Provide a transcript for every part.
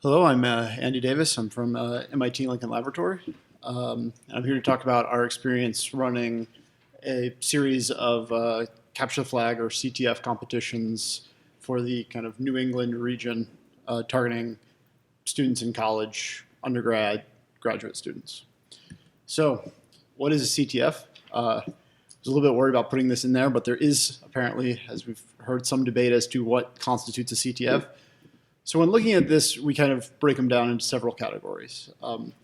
Hello, I'm Andy Davis. I'm from MIT Lincoln Laboratory. I'm here to talk about our experience running a series of Capture the Flag or CTF competitions for the kind of New England region, targeting students in college, undergrad, graduate students. So, what is a CTF? I was a little bit worried about putting this in there, but there is apparently, as we've heard, some debate as to what constitutes a CTF. So when looking at this, we kind of break them down into several categories.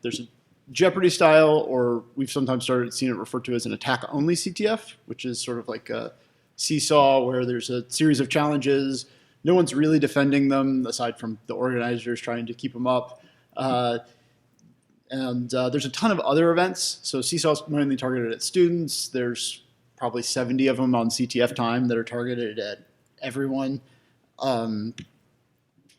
There's a Jeopardy style, or we've sometimes seen it referred to as an attack-only CTF, which is sort of like a seesaw where there's a series of challenges. No one's really defending them, aside from the organizers trying to keep them up. There's a ton of other events. So seesaw is mainly targeted at students. There's probably 70 of them on CTF time that are targeted at everyone.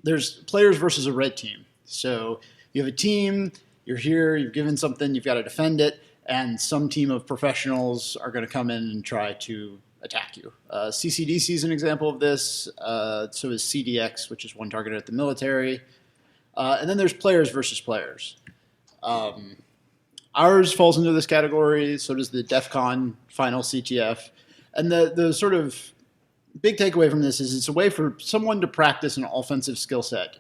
There's players versus a red team. So you have a team, you're here, you're given something, you've got to defend it, and some team of professionals are going to come in and try to attack you. CCDC is an example of this. So is CDX, which is one targeted at the military. And then there's players versus players. Ours falls into this category, so does the DEF CON final CTF. And the sort of big takeaway from this is it's a way for someone to practice an offensive skill set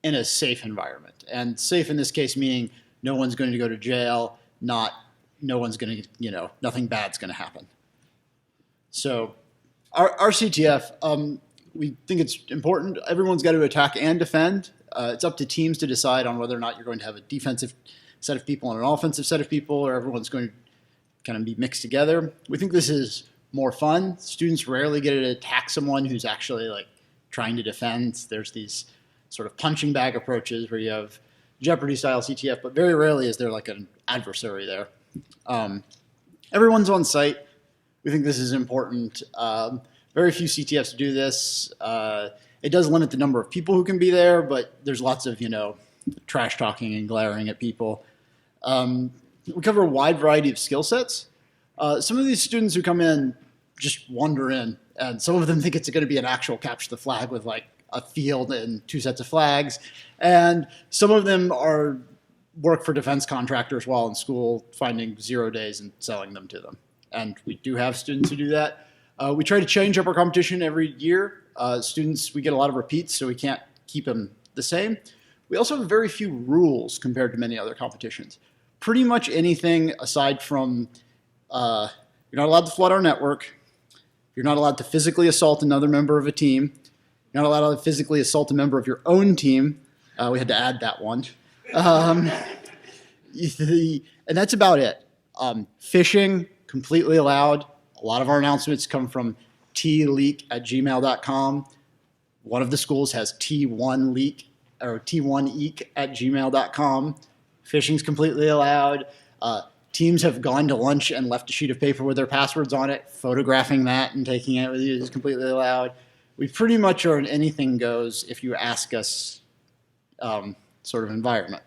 in a safe environment. And safe in this case meaning no one's going to go to jail, no one's going to, nothing bad's going to happen. So our CTF, we think it's important. Everyone's got to attack and defend. It's up to teams to decide on whether or not you're going to have a defensive set of people and an offensive set of people, or everyone's going to kind of be mixed together. We think this is more fun. Students rarely get to attack someone who's actually like trying to defend. There's these sort of punching bag approaches where you have Jeopardy style CTF, but very rarely is there like an adversary there. Everyone's on site. We think this is important. Very few CTFs do this. It does limit the number of people who can be there, but there's lots of, trash talking and glaring at people. We cover a wide variety of skill sets. Some of these students who come in just wander in, and some of them think it's going to be an actual capture the flag with like a field and two sets of flags, and some of them work for defense contractors while in school, finding 0 days and selling them to them. And we do have students who do that. We try to change up our competition every year. Students, we get a lot of repeats, so we can't keep them the same. We also have very few rules compared to many other competitions. Pretty much anything aside from you're not allowed to flood our network. You're not allowed to physically assault another member of a team. You're not allowed to physically assault a member of your own team. We had to add that one. And that's about it. Phishing, completely allowed. A lot of our announcements come from tleek@gmail.com. One of the schools has T1leek or T1eek@gmail.com. Phishing's completely allowed. Teams have gone to lunch and left a sheet of paper with their passwords on it. Photographing that and taking it with you is completely allowed. We pretty much are an anything goes if you ask us sort of environment.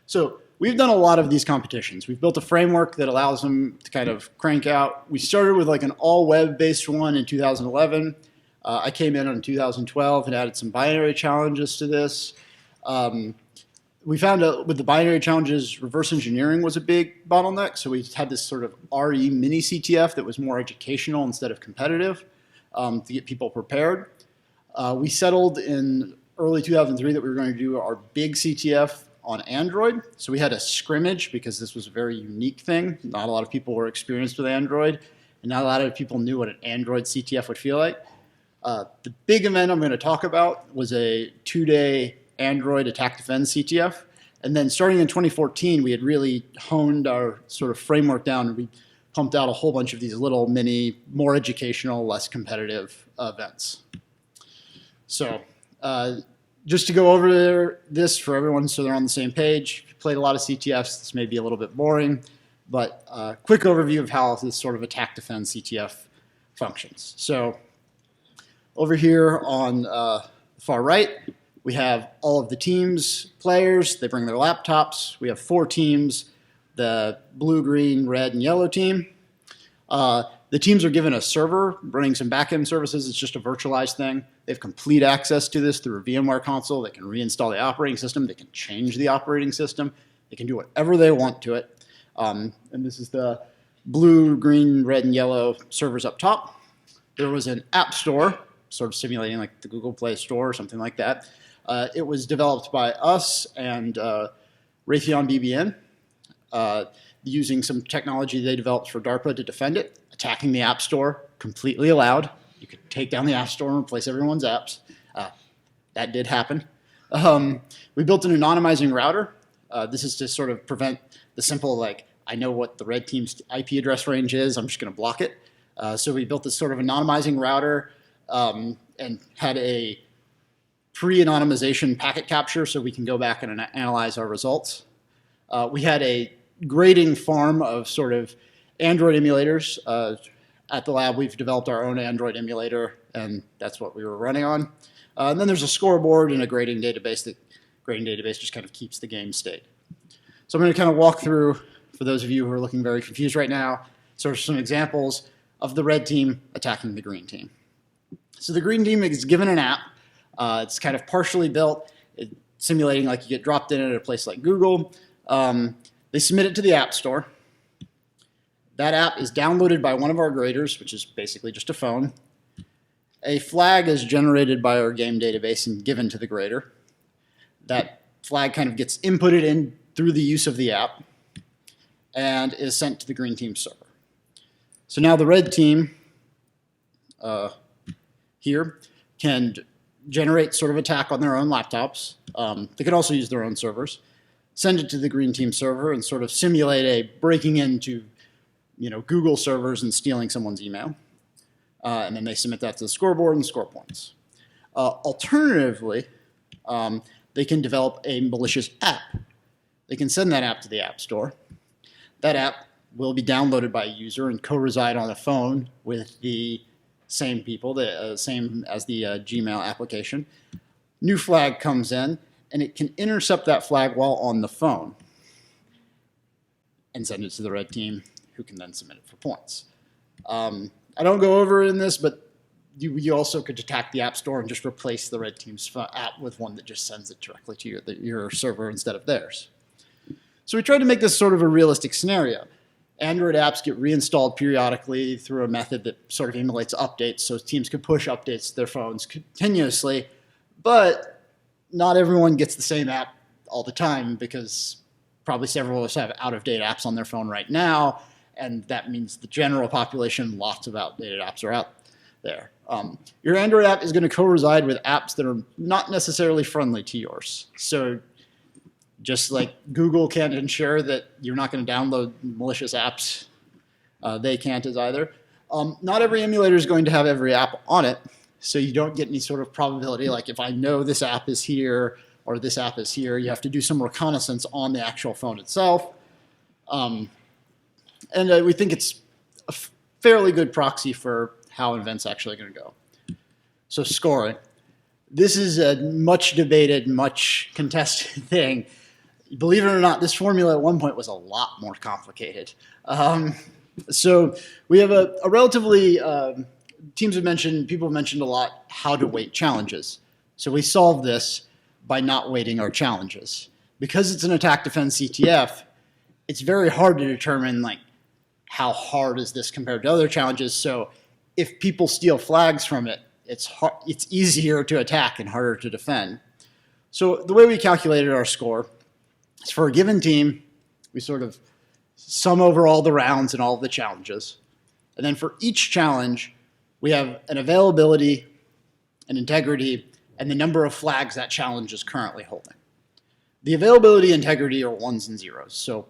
So we've done a lot of these competitions. We've built a framework that allows them to kind of crank out. We started with like an all web-based one in 2011. I came in 2012 and added some binary challenges to this. We found out with the binary challenges, reverse engineering was a big bottleneck. So we had this sort of RE mini CTF that was more educational instead of competitive to get people prepared. We settled in early 2003 that we were going to do our big CTF on Android. So we had a scrimmage because this was a very unique thing. Not a lot of people were experienced with Android, and not a lot of people knew what an Android CTF would feel like. The big event I'm going to talk about was a 2-day Android attack defend CTF. And then starting in 2014, we had really honed our sort of framework down, and we pumped out a whole bunch of these little mini, more educational, less competitive events. So just to go over this for everyone so they're on the same page, if you played a lot of CTFs, this may be a little bit boring, but quick overview of how this sort of attack defend CTF functions. So over here on the far right, we have all of the teams, players. They bring their laptops. We have 4 teams, the blue, green, red, and yellow team. The teams are given a server running some backend services. It's just a virtualized thing. They have complete access to this through a VMware console. They can reinstall the operating system. They can change the operating system. They can do whatever they want to it. And this is the blue, green, red, and yellow servers up top. There was an app store, sort of simulating like the Google Play Store or something like that. It was developed by us and Raytheon BBN, using some technology they developed for DARPA to defend it. Attacking the App Store, completely allowed. You could take down the App Store and replace everyone's apps. That did happen. We built an anonymizing router. This is to sort of prevent the simple, like, I know what the red team's IP address range is, I'm just going to block it. So we built this sort of anonymizing router and had a pre-anonymization packet capture so we can go back and analyze our results. We had a grading farm of sort of Android emulators. At the lab, we've developed our own Android emulator, and that's what we were running on. And then there's a scoreboard and a grading database. The grading database just kind of keeps the game state. So I'm going to kind of walk through, for those of you who are looking very confused right now, sort of some examples of the red team attacking the green team. So the green team is given an app. It's kind of partially built, simulating like you get dropped in at a place like Google. They submit it to the App Store. That app is downloaded by one of our graders, which is basically just a phone. A flag is generated by our game database and given to the grader. That flag kind of gets inputted in through the use of the app and is sent to the green team server. So now the red team here can generate sort of attack on their own laptops. They could also use their own servers, send it to the green team server and sort of simulate a breaking into Google servers and stealing someone's email. And then they submit that to the scoreboard and score points. Alternatively, they can develop a malicious app. They can send that app to the App Store. That app will be downloaded by a user and co-reside on a phone with the same people, the same as the Gmail application. New flag comes in, and it can intercept that flag while on the phone and send it to the red team, who can then submit it for points. I don't go over in this, but you also could attack the App Store and just replace the red team's app with one that just sends it directly to your server instead of theirs. So we tried to make this sort of a realistic scenario. Android apps get reinstalled periodically through a method that sort of emulates updates, so teams can push updates to their phones continuously, but not everyone gets the same app all the time because probably several of us have out-of-date apps on their phone right now, and that means the general population, lots of outdated apps are out there. Your Android app is going to co-reside with apps that are not necessarily friendly to yours. So just like Google can't ensure that you're not going to download malicious apps, they can't as either. Not every emulator is going to have every app on it, so you don't get any sort of probability, like if I know this app is here or this app is here, you have to do some reconnaissance on the actual phone itself. And we think it's a fairly good proxy for how an event's actually going to go. So scoring. This is a much debated, much contested thing. Believe it or not, this formula at one point was a lot more complicated. So we have a relatively, teams have mentioned, people have mentioned a lot how to weight challenges. So we solve this by not weighting our challenges. Because it's an attack defend CTF, it's very hard to determine like how hard is this compared to other challenges. So if people steal flags from it, it's easier to attack and harder to defend. So the way we calculated our score is for a given team, we sort of sum over all the rounds and all of the challenges. And then for each challenge, we have an availability, an integrity, and the number of flags that challenge is currently holding. The availability and integrity are ones and zeros. So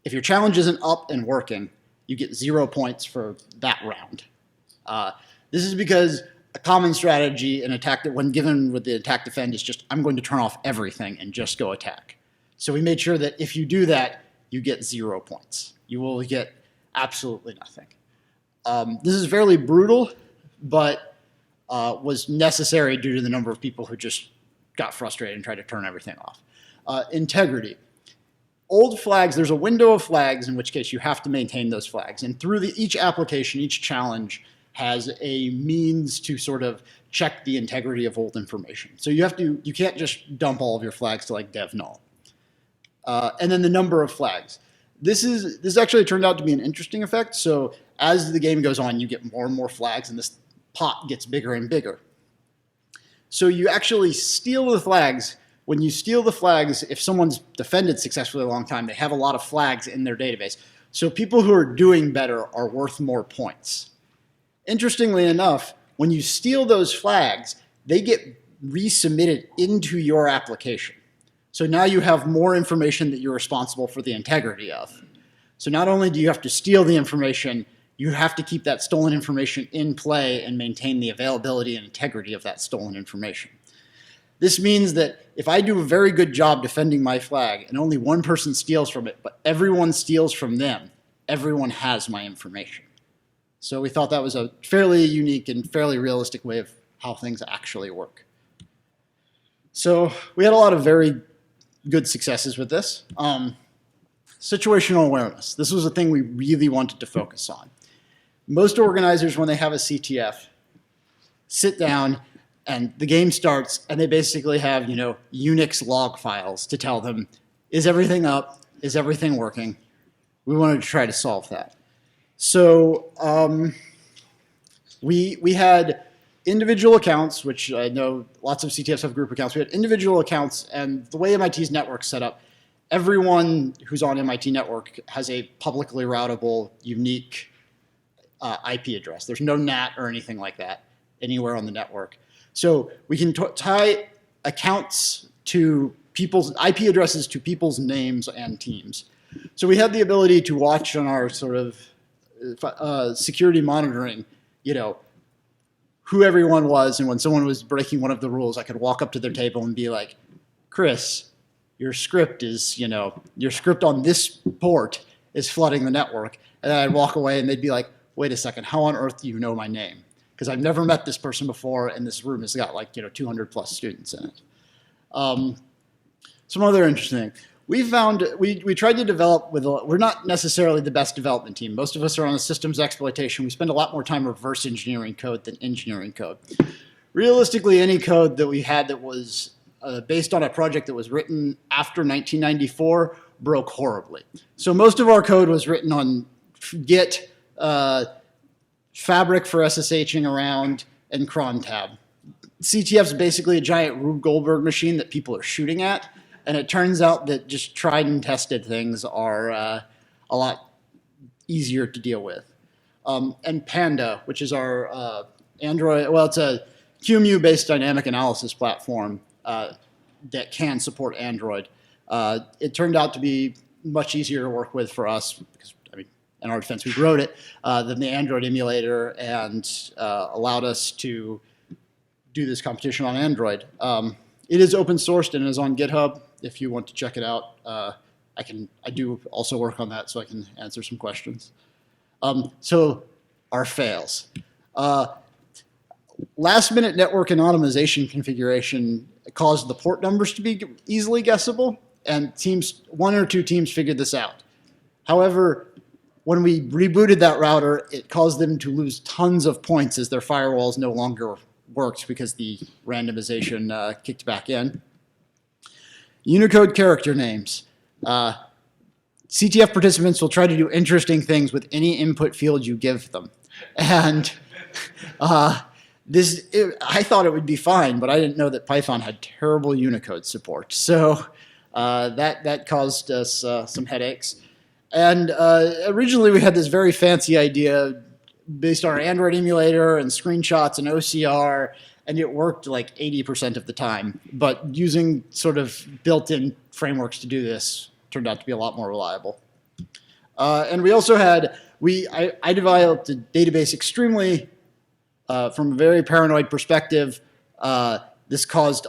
if your challenge isn't up and working, you get 0 points for that round. This is because a common strategy in attack that when given with the attack defend is just, I'm going to turn off everything and just go attack. So we made sure that if you do that, you get 0 points. You will get absolutely nothing. This is fairly brutal, but was necessary due to the number of people who just got frustrated and tried to turn everything off. Integrity. Old flags, there's a window of flags, in which case you have to maintain those flags. And through each application, each challenge has a means to sort of check the integrity of old information. So you can't just dump all of your flags to like dev null. And then the number of flags. This actually turned out to be an interesting effect. So as the game goes on, you get more and more flags, and this pot gets bigger and bigger. So you actually steal the flags. When you steal the flags, if someone's defended successfully a long time, they have a lot of flags in their database. So people who are doing better are worth more points. Interestingly enough, when you steal those flags, they get resubmitted into your application. So now you have more information that you're responsible for the integrity of. So not only do you have to steal the information, you have to keep that stolen information in play and maintain the availability and integrity of that stolen information. This means that if I do a very good job defending my flag and only one person steals from it, but everyone steals from them, everyone has my information. So we thought that was a fairly unique and fairly realistic way of how things actually work. So we had a lot of very good successes with this. Situational awareness. This was a thing we really wanted to focus on. Most organizers, when they have a CTF, sit down and the game starts, and they basically have, Unix log files to tell them, is everything up? Is everything working? We wanted to try to solve that. So we had individual accounts, which I know lots of CTFs have group accounts. We had individual accounts, and the way MIT's network's set up, everyone who's on MIT network has a publicly routable, unique IP address. There's no NAT or anything like that anywhere on the network. So we can tie accounts to people's IP addresses to people's names and teams. So we had the ability to watch on our sort of security monitoring, who everyone was, and when someone was breaking one of the rules, I could walk up to their table and be like, Chris, your script is, your script on this port is flooding the network. And then I'd walk away and they'd be like, wait a second, how on earth do you know my name? Because I've never met this person before, and this room has got 200 plus students in it. Some other interesting. We tried to develop we're not necessarily the best development team. Most of us are on the systems exploitation. We spend a lot more time reverse engineering code than engineering code. Realistically, any code that we had that was based on a project that was written after 1994 broke horribly. So most of our code was written on Git, Fabric for SSHing around, and cron tab. CTF's basically a giant Rube Goldberg machine that people are shooting at, and it turns out that just tried and tested things are a lot easier to deal with. And Panda, which is our Android, it's a QEMU-based dynamic analysis platform that can support Android. It turned out to be much easier to work with for us because, in our defense, we wrote it, than the Android emulator, and allowed us to do this competition on Android. It is open sourced and is on GitHub. If you want to check it out, I do also work on that, so I can answer some questions. So our fails. Last-minute network anonymization configuration caused the port numbers to be easily guessable, and one or two teams figured this out. However, when we rebooted that router, it caused them to lose tons of points as their firewalls no longer worked because the randomization kicked back in. Unicode character names. CTF participants will try to do interesting things with any input field you give them. And I thought it would be fine, but I didn't know that Python had terrible Unicode support. So that caused us some headaches. And originally we had this very fancy idea based on our Android emulator and screenshots and OCR, and it worked like 80% of the time. But using sort of built-in frameworks to do this turned out to be a lot more reliable. And we also had, I developed a database extremely, from a very paranoid perspective. This caused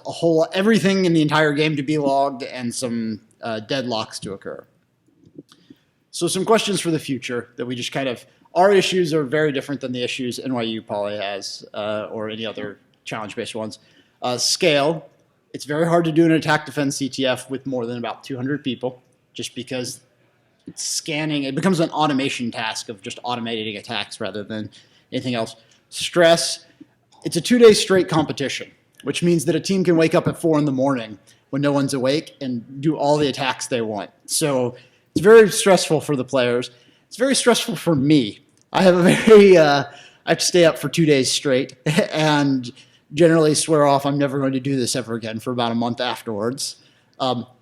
everything in the entire game to be logged and some deadlocks to occur. So some questions for the future that we just our issues are very different than the issues NYU Poly has or any other challenge-based ones. Scale. It's very hard to do an attack defense CTF with more than about 200 people. just because scanning, it becomes an automation task of just automating attacks rather than anything else. Stress, it's a 2-day straight competition, which means that a team can wake up at 4 in the morning when no one's awake and do all the attacks they want. So it's very stressful for the players. It's very stressful for me. I have I have to stay up for 2 days straight and generally swear off I'm never going to do this ever again for about a month afterwards.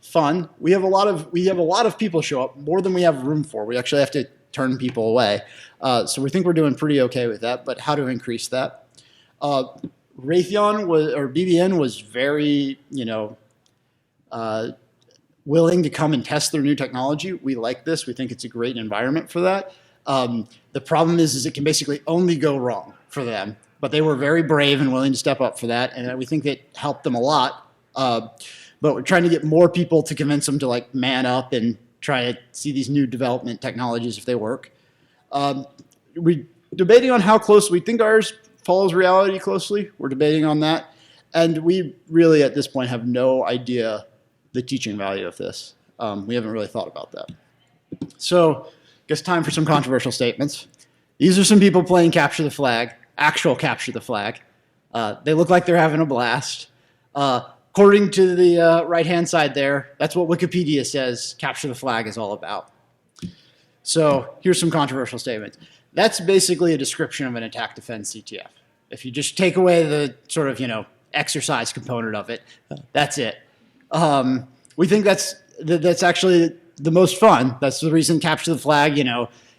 Fun. We have a lot of people show up, more than we have room for. We actually have to turn people away. So we think we're doing pretty okay with that, but how to increase that? Raytheon BBN was very, willing to come and test their new technology. We like this. We think it's a great environment for that. The problem is it can basically only go wrong for them. But they were very brave and willing to step up for that, and we think that helped them a lot. But we're trying to get more people to convince them to man up and try to see these new development technologies if they work. We're debating on how close we think ours follows reality closely. We're debating on that, and we really at this point have no idea the teaching value of this. We haven't really thought about that. So, I guess time for some controversial statements. These are some people playing capture the flag. Actual capture the flag. They look like they're having a blast. According to the right-hand side there, that's what Wikipedia says capture the flag is all about. So here's some controversial statements. That's basically a description of an attack defend CTF. If you just take away the sort of, exercise component of it, that's it. We think that's actually the most fun. That's the reason capture the flag,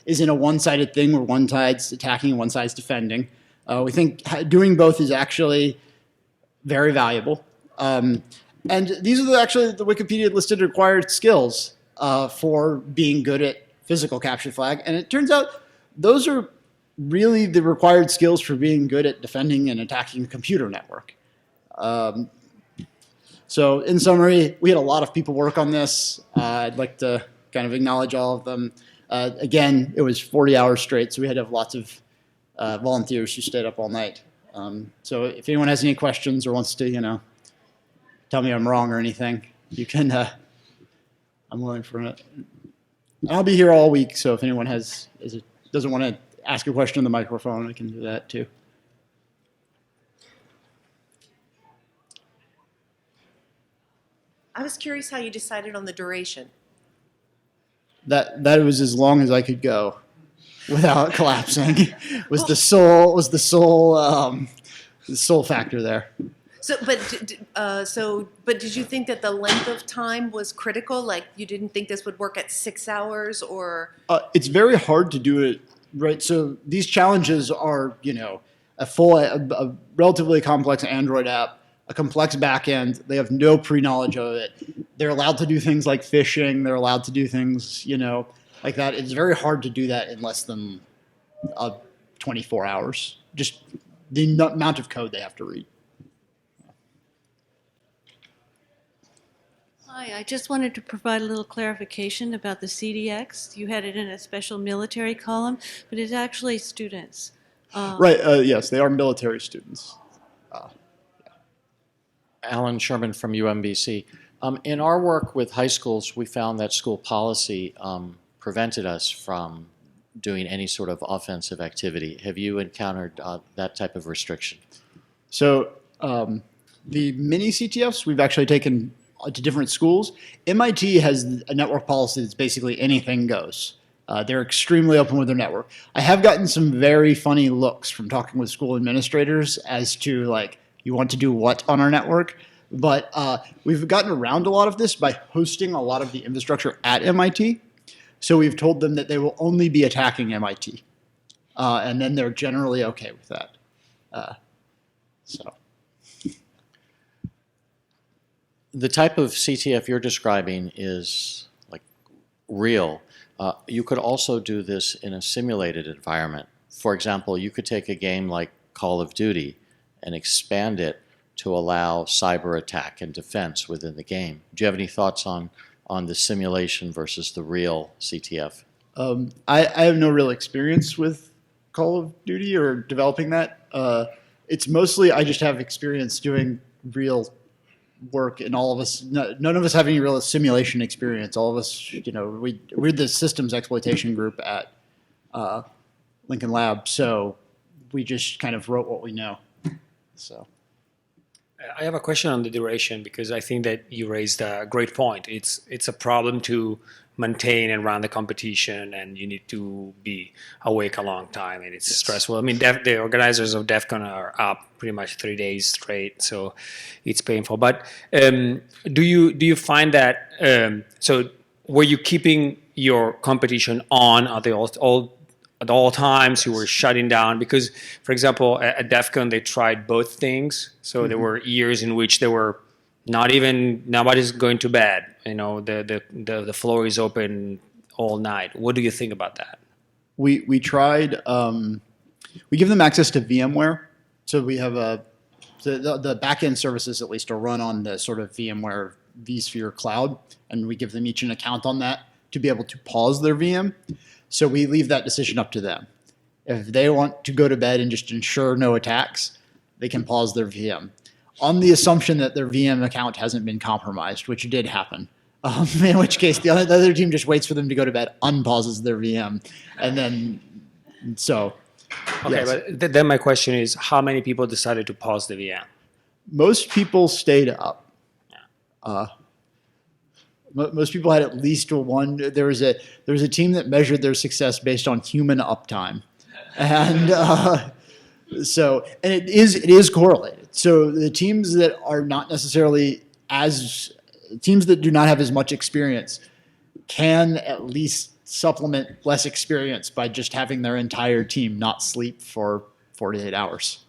isn't a one-sided thing where one side's attacking and one side's defending. We think doing both is actually very valuable. And these are actually the Wikipedia listed required skills for being good at physical capture flag. And it turns out those are really the required skills for being good at defending and attacking a computer network. So in summary, we had a lot of people work on this. I'd like to kind of acknowledge all of them. Again, it was 40 hours straight, so we had to have lots of volunteers who stayed up all night. So if anyone has any questions or wants to, tell me I'm wrong or anything, you can, I'm willing for it. I'll be here all week, so if anyone doesn't want to ask a question on the microphone, I can do that too. I was curious how you decided on the duration. That was as long as I could go without collapsing. was the sole factor there. So, but did you think that the length of time was critical? Like you didn't think this would work at 6 hours, or? It's very hard to do it right. So these challenges are, a relatively complex Android app, a complex backend. They have no pre-knowledge of it. They're allowed to do things like phishing. They're allowed to do things, like that. It's very hard to do that in less than 24 hours. Just the amount of code they have to read. Hi, I just wanted to provide a little clarification about the CDX. You had it in a special military column, but it's actually students. Right, yes, they are military students. Alan Sherman from UMBC. In our work with high schools, we found that school policy prevented us from doing any sort of offensive activity. Have you encountered that type of restriction? So the mini CTFs we've actually taken to different schools. MIT has a network policy that's basically anything goes. They're extremely open with their network. I have gotten some very funny looks from talking with school administrators as to you want to do what on our network? But we've gotten around a lot of this by hosting a lot of the infrastructure at MIT. So we've told them that they will only be attacking MIT. And then they're generally okay with that. The type of CTF you're describing is real. You could also do this in a simulated environment. For example, you could take a game like Call of Duty and expand it to allow cyber attack and defense within the game. Do you have any thoughts on the simulation versus the real CTF? I have no real experience with Call of Duty or developing that. It's mostly I just have experience doing real work, and all of us, none of us have any real simulation experience. All of us, we're the systems exploitation group at Lincoln Lab, so we just kind of wrote what we know. So. I have a question on the duration, because I think that you raised a great point. It's a problem to maintain and run the competition, and you need to be awake a long time, and it's stressful. I mean, the organizers of DEF CON are up pretty much 3 days straight, so it's painful. But do you find that, so were you keeping your competition on at all times? You were shutting down? Because, for example, at DEF CON, they tried both things. So there were years in which there were nobody's going to bed. The floor is open all night. What do you think about that? We tried. We give them access to VMware, so we have the backend services at least are run on the sort of VMware vSphere cloud, and we give them each an account on that to be able to pause their VM. So we leave that decision up to them. If they want to go to bed and just ensure no attacks, they can pause their VM, on the assumption that their VM account hasn't been compromised, which did happen. In which case, the other team just waits for them to go to bed, unpauses their VM, and then so. Okay, yes. but then my question is, how many people decided to pause the VM? Most people stayed up. Most people had at least one. There was a team that measured their success based on human uptime, and it is correlated. So the teams that are not necessarily teams that do not have as much experience can at least supplement less experience by just having their entire team not sleep for 48 hours.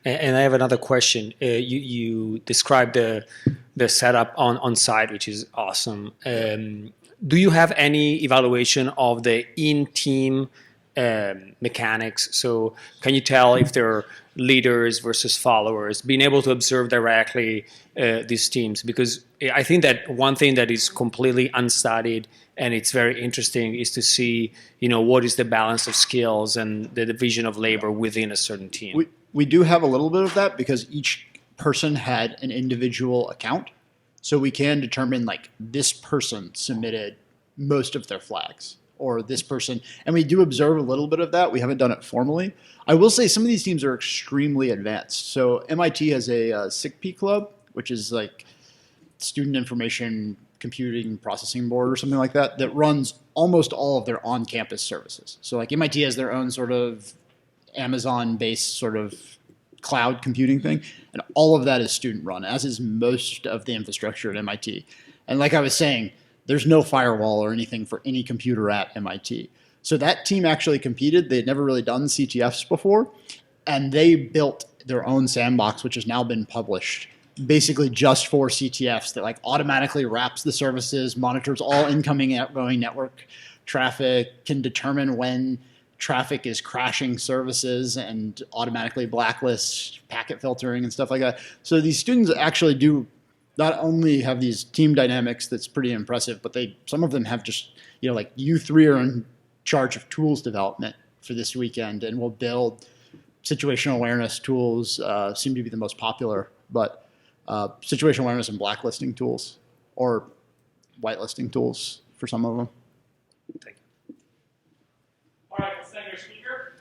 And I have another question. You described the setup on site, which is awesome. Do you have any evaluation of the in-team mechanics? So can you tell if they're leaders versus followers, being able to observe directly these teams? Because I think that one thing that is completely unstudied and it's very interesting is to see, what is the balance of skills and the division of labor within a certain team. We do have a little bit of that because each person had an individual account. So we can determine like this person submitted most of their flags or this person. And we do observe a little bit of that. We haven't done it formally. I will say some of these teams are extremely advanced. So MIT has a SICP club, which is like Student Information Computing Processing Board or something like that, that runs almost all of their on-campus services. So like MIT has their own sort of Amazon-based sort of cloud computing thing, and all of that is student-run, as is most of the infrastructure at MIT. And like I was saying, there's no firewall or anything for any computer at MIT. So that team actually competed. They had never really done CTFs before, and they built their own sandbox, which has now been published, basically just for CTFs that like automatically wraps the services, monitors all incoming and outgoing network traffic, can determine when traffic is crashing services and automatically blacklists packet filtering and stuff like that. So these students actually do not only have these team dynamics that's pretty impressive, but some of them have just, like you three are in charge of tools development for this weekend, and will build situational awareness tools, seem to be the most popular, but situational awareness and blacklisting tools or whitelisting tools for some of them. Thank you. All right, let's thank our speaker.